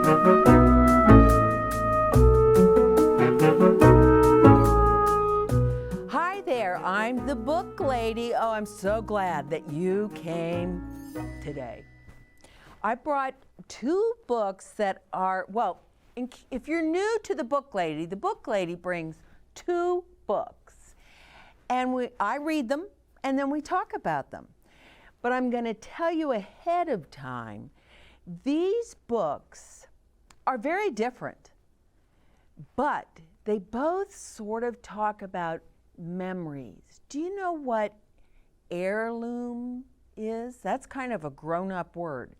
Hi there, I'm the book lady. Oh, I'm so glad that you came today. I brought two books that are, well, if you're new to the book lady brings two books. And I read them, and then we talk about them. But I'm going to tell you ahead of time, these books are very different, but they both sort of talk about memories. Do you know what heirloom is? That's kind of a grown-up word.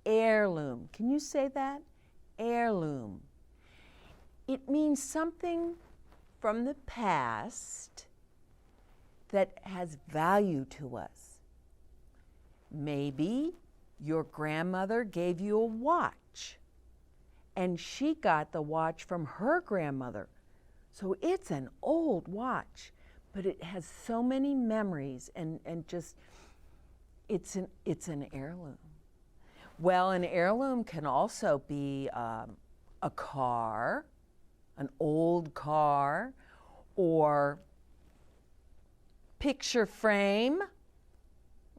Heirloom. Can you say that? Heirloom. It means something from the past that has value to us. Maybe your grandmother gave you a watch, and she got the watch from her grandmother. So it's an old watch, but it has so many memories, and just, it's an heirloom. Well, an heirloom can also be a car, an old car, or picture frame.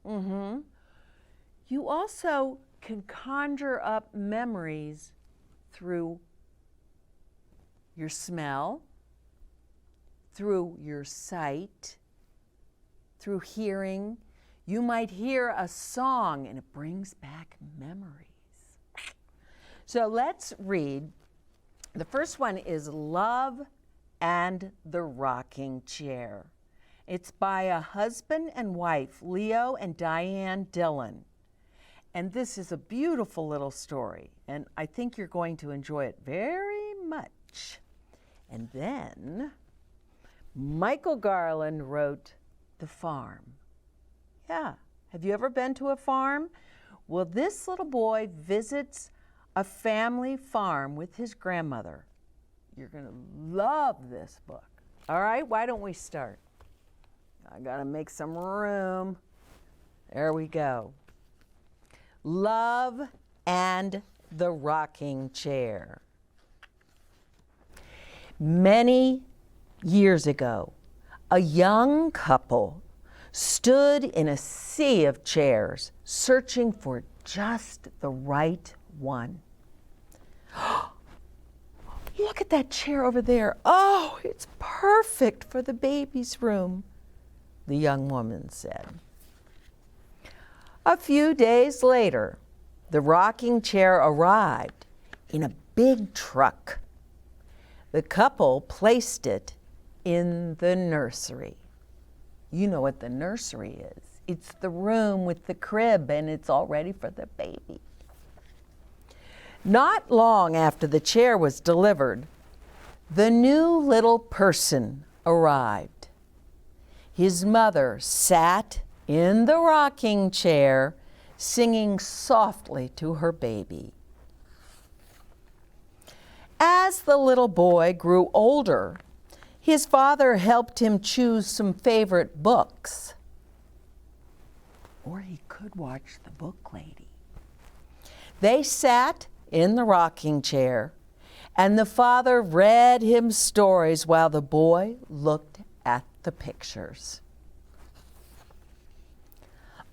You also can conjure up memories through your smell, through your sight, through hearing. You might hear a song and it brings back memories. So let's read. The first one is Love and the Rocking Chair. It's by a husband and wife, Leo and Diane Dillon. And this is a beautiful little story, and I think you're going to enjoy it very much. And then Michael Garland wrote The Farm. Yeah, have you ever been to a farm? Well, this little boy visits a family farm with his grandmother. You're going to love this book. All right, why don't we start? I gotta make some room. There we go. Love and the Rocking Chair. Many years ago, a young couple stood in a sea of chairs, searching for just the right one. Look at that chair over there. Oh, it's perfect for the baby's room, the young woman said. A few days later, the rocking chair arrived in a big truck. The couple placed it in the nursery. You know what the nursery is. It's the room with the crib, and it's all ready for the baby. Not long after the chair was delivered, the new little person arrived. His mother sat in the rocking chair, singing softly to her baby. As the little boy grew older, his father helped him choose some favorite books. Or he could watch the book lady. They sat in the rocking chair, and the father read him stories while the boy looked at the pictures.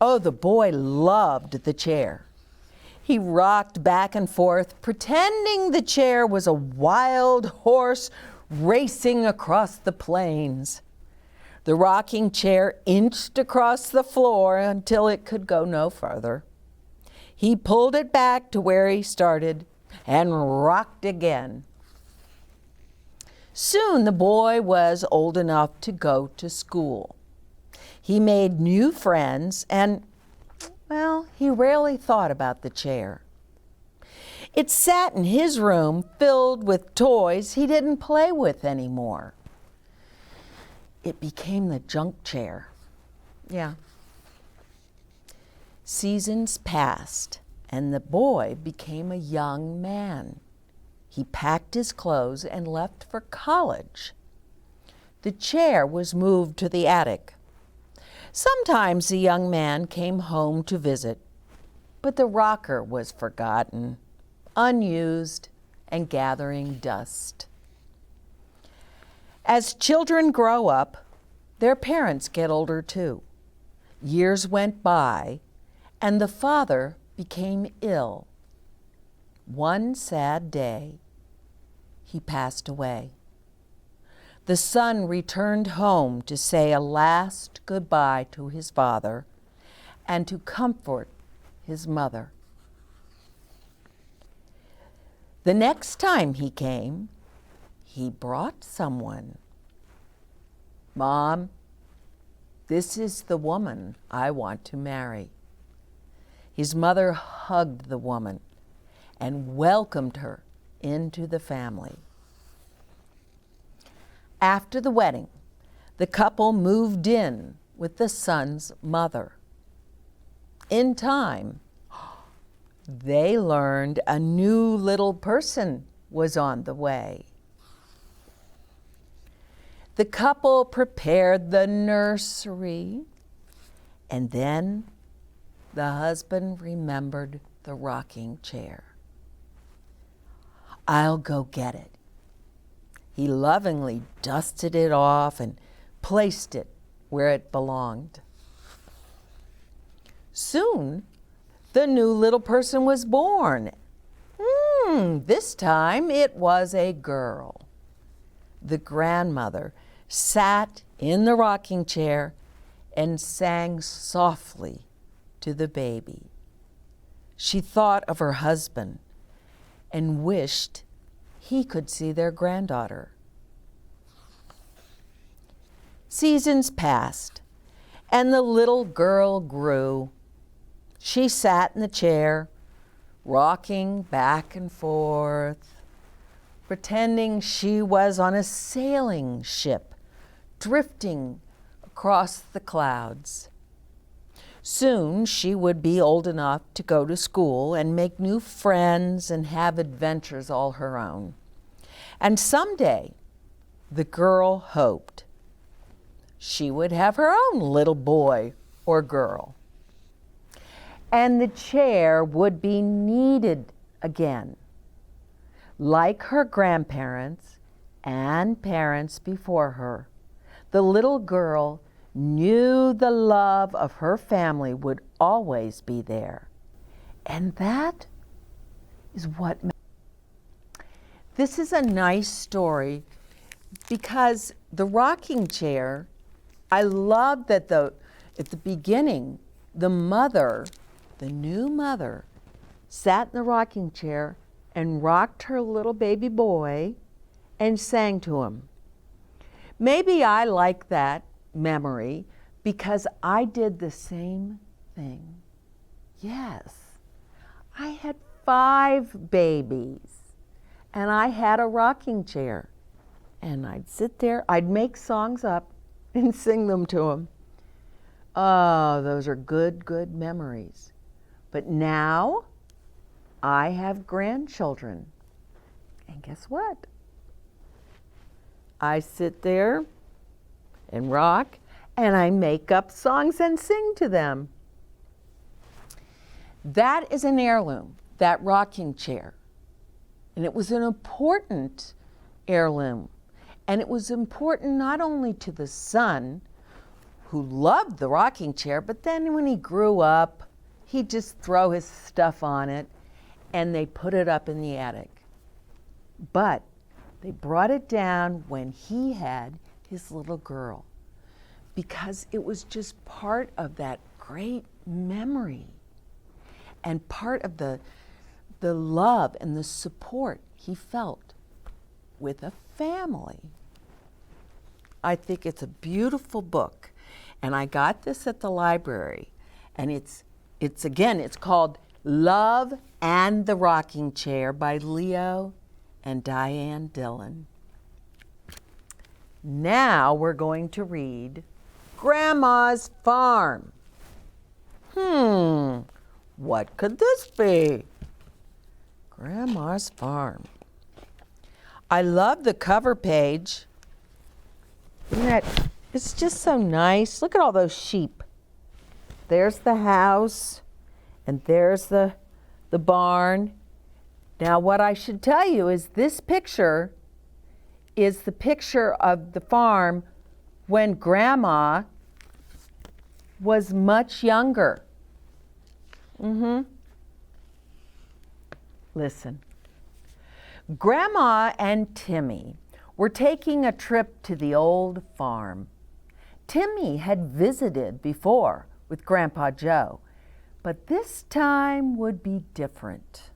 Oh, the boy loved the chair. He rocked back and forth, pretending the chair was a wild horse racing across the plains. The rocking chair inched across the floor until it could go no further. He pulled it back to where he started and rocked again. Soon the boy was old enough to go to school. He made new friends and, well, he rarely thought about the chair. It sat in his room filled with toys he didn't play with anymore. It became the junk chair. Yeah. Seasons passed, and the boy became a young man. He packed his clothes and left for college. The chair was moved to the attic. Sometimes the young man came home to visit, but the rocker was forgotten. unused and gathering dust. As children grow up, their parents get older too. Years went by, and the father became ill. One sad day, he passed away. The son returned home to say a last goodbye to his father and to comfort his mother. The next time he came, he brought someone. "Mom, this is the woman I want to marry." His mother hugged the woman and welcomed her into the family. After the wedding, the couple moved in with the son's mother. In time, they learned a new little person was on the way. The couple prepared the nursery, and then the husband remembered the rocking chair. "I'll go get it." He lovingly dusted it off and placed it where it belonged. Soon, the new little person was born. This time it was a girl. The grandmother sat in the rocking chair and sang softly to the baby. She thought of her husband and wished he could see their granddaughter. Seasons passed, and the little girl grew. She sat in the chair, rocking back and forth, pretending she was on a sailing ship, drifting across the clouds. Soon she would be old enough to go to school and make new friends and have adventures all her own. And someday, the girl hoped, she would have her own little boy or girl. And the chair would be needed again. Like her grandparents and parents before her, the little girl knew the love of her family would always be there. And that is what this is a nice story, because the rocking chair, I love that at the beginning, the mother, the new mother, sat in the rocking chair and rocked her little baby boy and sang to him. Maybe I like that memory because I did the same thing. Yes, I had 5 babies and I had a rocking chair, and I'd sit there, I'd make songs up and sing them to them. Oh, those are good, good memories. But now I have grandchildren, and guess what? I sit there and rock, and I make up songs and sing to them. That is an heirloom, that rocking chair. And it was an important heirloom. And it was important not only to the son, who loved the rocking chair, but then when he grew up, he'd just throw his stuff on it, and they put it up in the attic. But they brought it down when he had his little girl, because it was just part of that great memory and part of the love and the support he felt with a family. I think it's a beautiful book, and I got this at the library, and it's called Love and the Rocking Chair by Leo and Diane Dillon. Now we're going to read Grandma's Farm. What could this be? Grandma's Farm. I love the cover page. Isn't that, it's just so nice. Look at all those sheep. There's the house, and there's the barn, Now, what I should tell you is this picture is the picture of the farm when Grandma was much younger. Listen. Grandma and Timmy were taking a trip to the old farm. Timmy had visited before with Grandpa Joe, but this time would be different.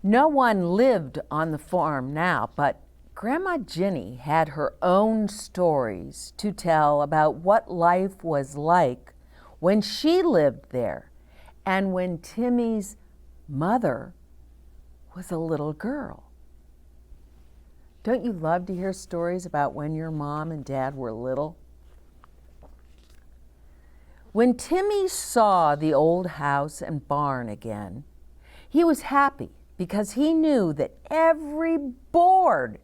No one lived on the farm now, but Grandma Ginny had her own stories to tell about what life was like when she lived there and when Timmy's mother was a little girl. Don't you love to hear stories about when your mom and dad were little? When Timmy saw the old house and barn again, he was happy because he knew that every board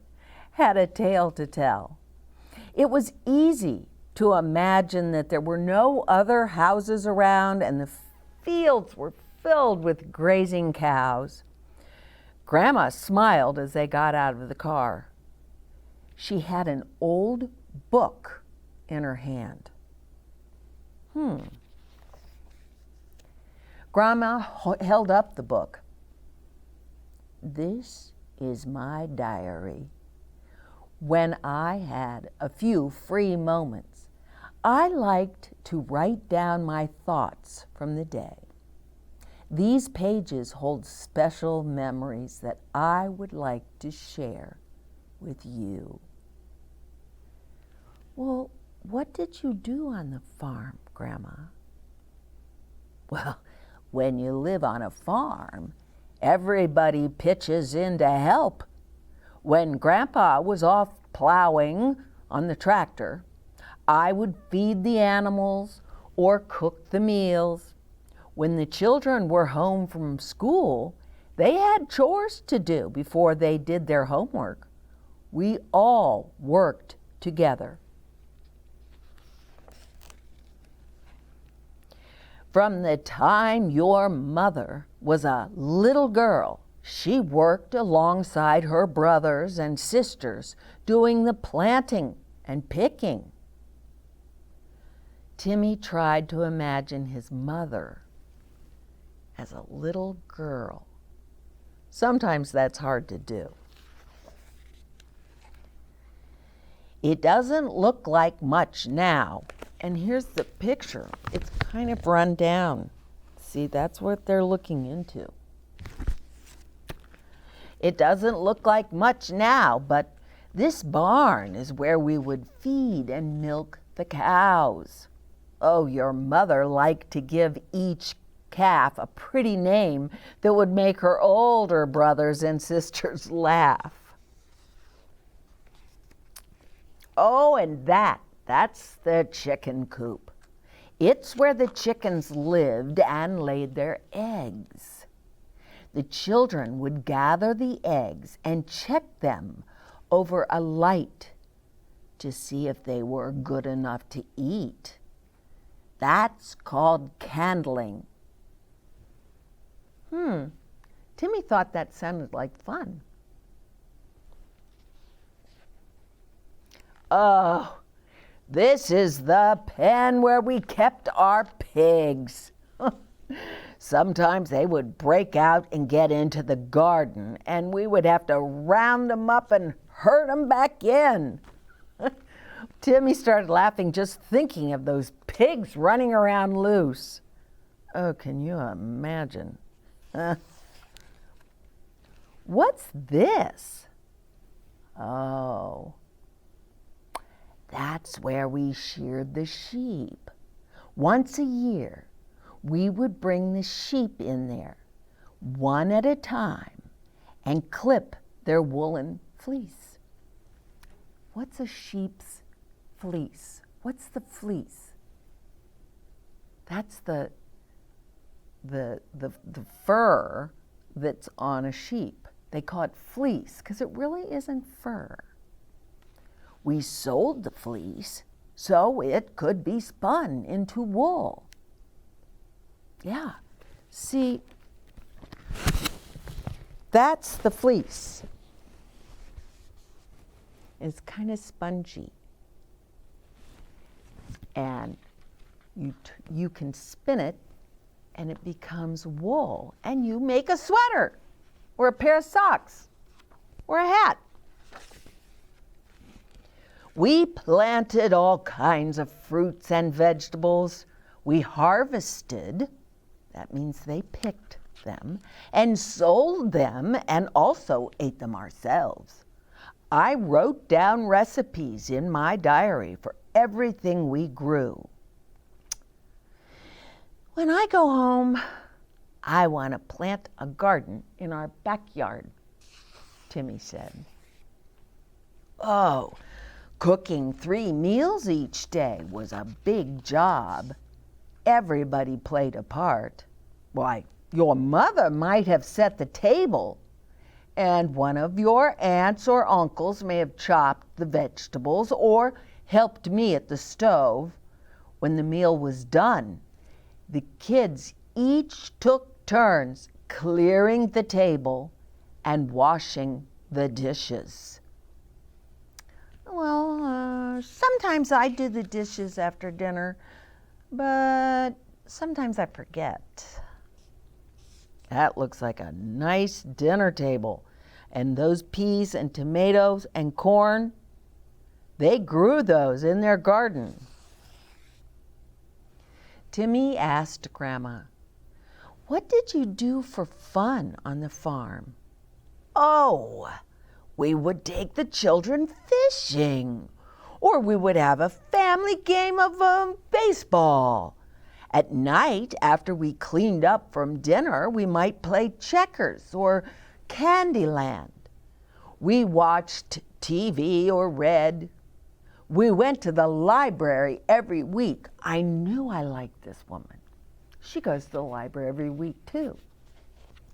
had a tale to tell. It was easy to imagine that there were no other houses around and the fields were filled with grazing cows. Grandma smiled as they got out of the car. She had an old book in her hand. Grandma held up the book. This is my diary. When I had a few free moments, I liked to write down my thoughts from the day. These pages hold special memories that I would like to share with you. Well, what did you do on the farm, Grandma? Well, when you live on a farm, everybody pitches in to help. When Grandpa was off plowing on the tractor, I would feed the animals or cook the meals. When the children were home from school, they had chores to do before they did their homework. We all worked together. From the time your mother was a little girl, she worked alongside her brothers and sisters doing the planting and picking. Timmy tried to imagine his mother as a little girl. Sometimes that's hard to do. It doesn't look like much now. And here's the picture. It's kind of run down. See, that's what they're looking into. It doesn't look like much now, but this barn is where we would feed and milk the cows. Oh, your mother liked to give each calf a pretty name that would make her older brothers and sisters laugh. Oh, and that's the chicken coop. It's where the chickens lived and laid their eggs. The children would gather the eggs and check them over a light to see if they were good enough to eat. That's called candling. Timmy thought that sounded like fun. Oh, this is the pen where we kept our pigs. Sometimes they would break out and get into the garden, and we would have to round them up and herd them back in. Timmy started laughing just thinking of those pigs running around loose. Oh, can you imagine? What's this? Oh, that's where we sheared the sheep. Once a year, we would bring the sheep in there, one at a time, and clip their woolen fleece. What's a sheep's fleece? What's the fleece? That's the fur that's on a sheep. They call it fleece because it really isn't fur. We sold the fleece so it could be spun into wool. Yeah, see, that's the fleece. It's kind of spongy. And you can spin it and it becomes wool, and you make a sweater or a pair of socks or a hat. We planted all kinds of fruits and vegetables. We harvested, that means they picked them, and sold them and also ate them ourselves. I wrote down recipes in my diary for everything we grew. When I go home, I want to plant a garden in our backyard, Timmy said. Oh, cooking 3 meals each day was a big job. Everybody played a part. Why, your mother might have set the table, and one of your aunts or uncles may have chopped the vegetables or helped me at the stove. When the meal was done, the kids each took turns clearing the table and washing the dishes. Well, sometimes I do the dishes after dinner, but sometimes I forget. That looks like a nice dinner table. And those peas and tomatoes and corn, they grew those in their garden. Timmy asked Grandma, "What did you do for fun on the farm?" "Oh, we would take the children fishing, or we would have a family game of baseball. At night, after we cleaned up from dinner, we might play checkers or Candyland. We watched TV or read. We went to the library every week." I knew I liked this woman. She goes to the library every week too.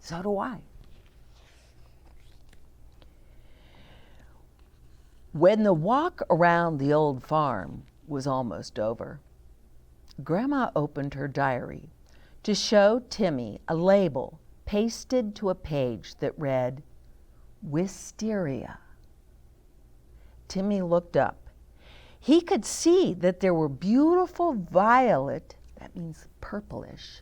So do I. When the walk around the old farm was almost over, Grandma opened her diary to show Timmy a label pasted to a page that read, "Wisteria." Timmy looked up. He could see that there were beautiful violet, that means purplish,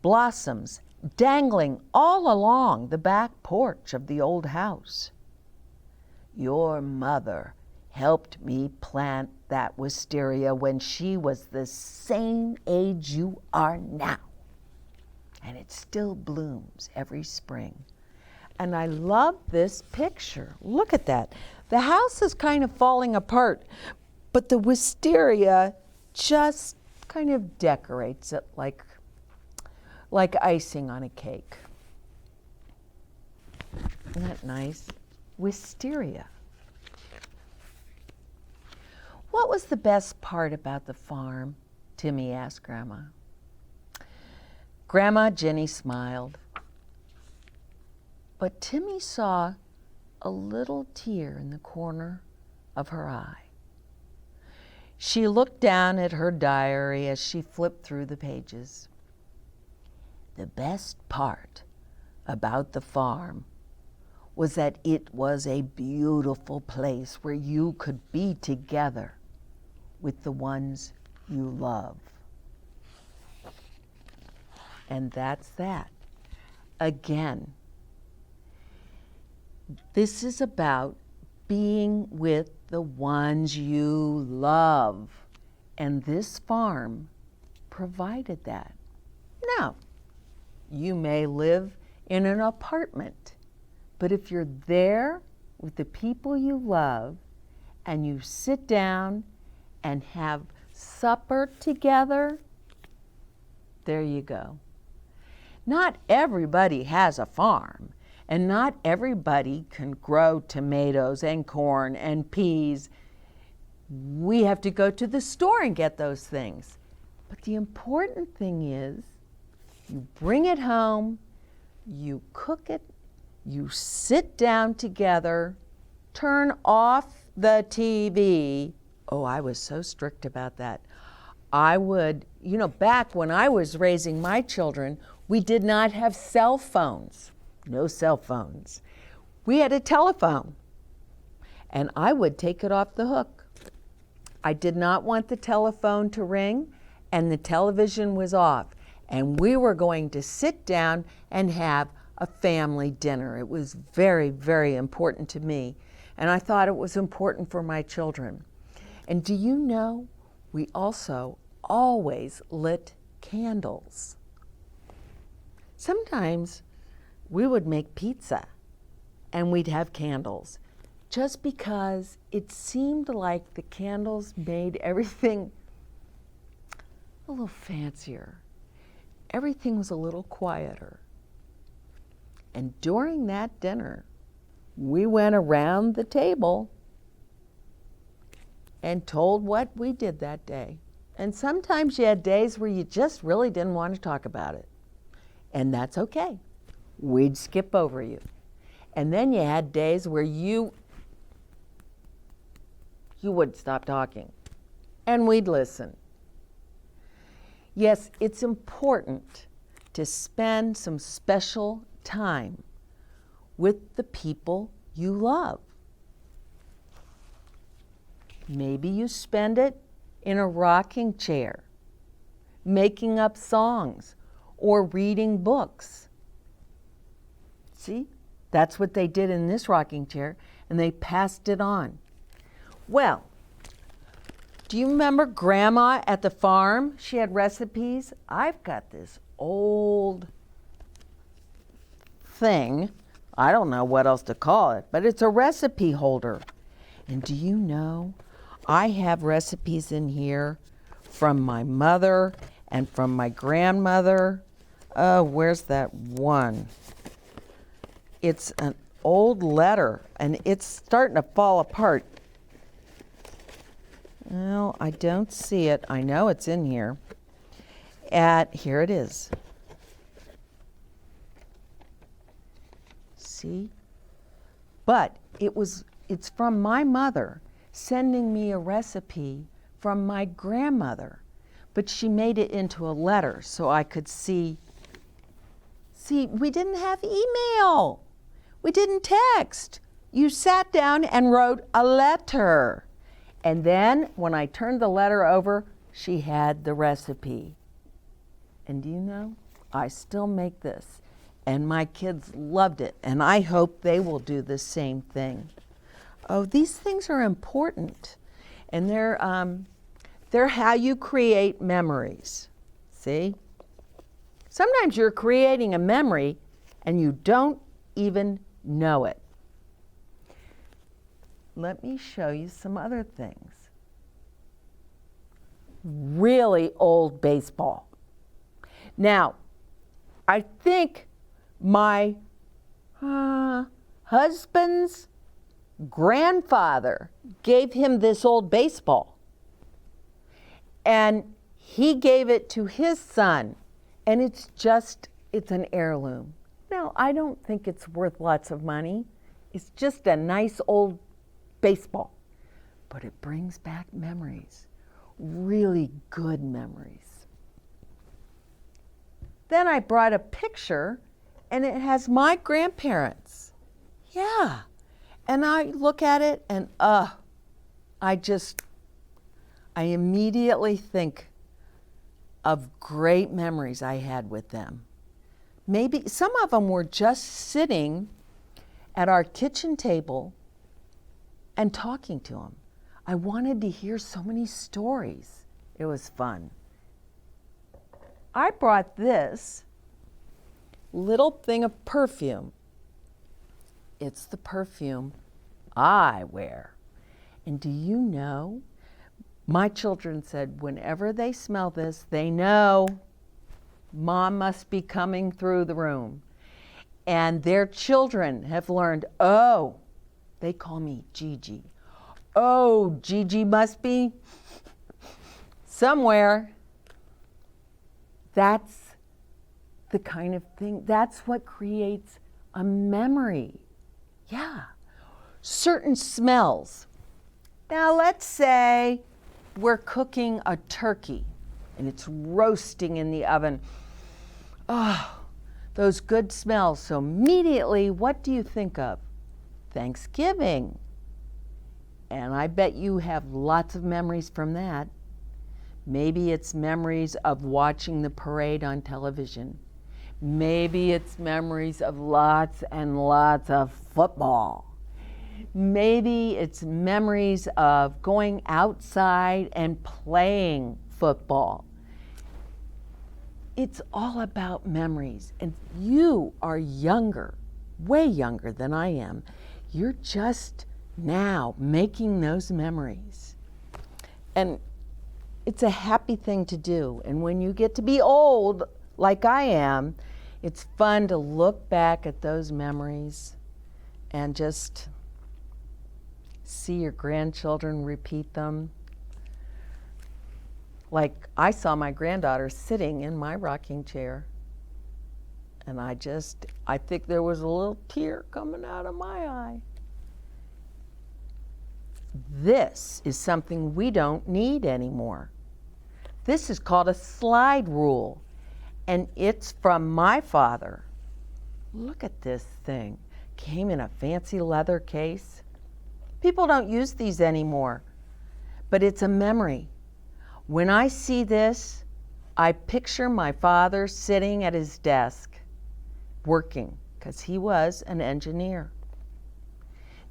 blossoms dangling all along the back porch of the old house. "Your mother helped me plant that wisteria when she was the same age you are now. And it still blooms every spring." And I love this picture. Look at that. The house is kind of falling apart, but the wisteria just kind of decorates it like icing on a cake. Isn't that nice? Wisteria. "What was the best part about the farm?" Timmy asked Grandma. Grandma Jenny smiled, but Timmy saw a little tear in the corner of her eye. She looked down at her diary as she flipped through the pages. "The best part about the farm was that it was a beautiful place where you could be together with the ones you love." And that's that. Again, this is about being with the ones you love. And this farm provided that. Now, you may live in an apartment, but if you're there with the people you love and you sit down and have supper together, there you go. Not everybody has a farm, and not everybody can grow tomatoes and corn and peas. We have to go to the store and get those things. But the important thing is you bring it home, you cook it, you sit down together, turn off the TV. Oh, I was so strict about that. I would, back when I was raising my children, we did not have cell phones. no cell phones. We had a telephone, and I would take it off the hook. I did not want the telephone to ring, and the television was off, and we were going to sit down and have a family dinner. It was very, very important to me, and I thought it was important for my children. And do you know, we also always lit candles. Sometimes we would make pizza and we'd have candles just because it seemed like the candles made everything a little fancier. Everything was a little quieter. And during that dinner, we went around the table and told what we did that day. And sometimes you had days where you just really didn't want to talk about it. And that's okay. We'd skip over you. And then you had days where you would stop talking. And we'd listen. Yes, it's important to spend some special time with the people you love. Maybe you spend it in a rocking chair, making up songs, or reading books. See, that's what they did in this rocking chair, and they passed it on. Well, do you remember Grandma at the farm? She had recipes. I've got this old thing. I don't know what else to call it, but it's a recipe holder. And do you know, I have recipes in here from my mother and from my grandmother. Where's that one? It's an old letter, and it's starting to fall apart. Well, I don't see it. I know it's in here. Here it is. See? But it's from my mother sending me a recipe from my grandmother. But she made it into a letter so I could see. See, we didn't have email. We didn't text. You sat down and wrote a letter. And then when I turned the letter over, she had the recipe. And do you know, I still make this. And my kids loved it. And I hope they will do the same thing. Oh, these things are important. And they're how you create memories. See? Sometimes you're creating a memory and you don't even know it. Let me show you some other things. Really old baseball. Now, I think my husband's grandfather gave him this old baseball. And he gave it to his son. And it's an heirloom. Now, I don't think it's worth lots of money. It's just a nice old baseball. But it brings back memories, really good memories. Then I brought a picture, and it has my grandparents. Yeah. And I look at it, and I immediately think of great memories I had with them. Maybe some of them were just sitting at our kitchen table and talking to them. I wanted to hear so many stories. It was fun. I brought this little thing of perfume. It's the perfume I wear. And do you know, my children said whenever they smell this, they know Mom must be coming through the room. And their children have learned, oh, they call me Gigi. Oh, Gigi must be somewhere. That's the kind of thing, that's what creates a memory. Yeah. Certain smells. Now let's say we're cooking a turkey and it's roasting in the oven. Oh, those good smells. So immediately, what do you think of? Thanksgiving. And I bet you have lots of memories from that. Maybe it's memories of watching the parade on television. Maybe it's memories of lots and lots of football. Maybe it's memories of going outside and playing football. It's all about memories. And you are younger, way younger than I am. You're just now making those memories. And it's a happy thing to do. And when you get to be old, like I am, it's fun to look back at those memories and just see your grandchildren repeat them. Like I saw my granddaughter sitting in my rocking chair, and I think there was a little tear coming out of my eye. This is something we don't need anymore. This is called a slide rule, and it's from my father. Look at this thing. Came in a fancy leather case. People don't use these anymore, but it's a memory. When I see this, I picture my father sitting at his desk working, because he was an engineer.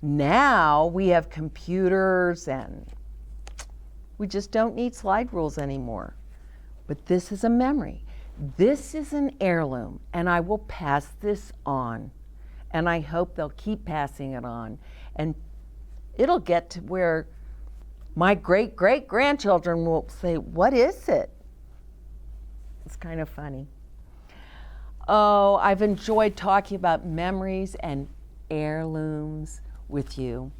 Now we have computers and we just don't need slide rules anymore. But this is a memory. This is an heirloom, and I will pass this on. And I hope they'll keep passing it on. And it'll get to where my great-great-grandchildren will say, what is it? It's kind of funny. Oh, I've enjoyed talking about memories and heirlooms with you.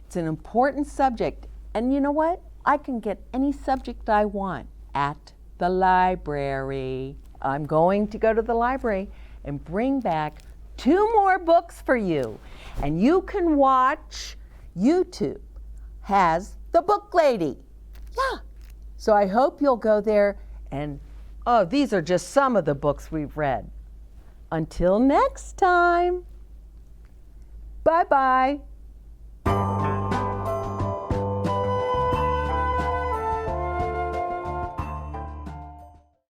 It's an important subject. And you know what? I can get any subject I want at the library. I'm going to go to the library and bring back 2 more books for you. And you can watch YouTube has The Book Lady. Yeah. So I hope you'll go there and, oh, these are just some of the books we've read. Until next time. Bye-bye.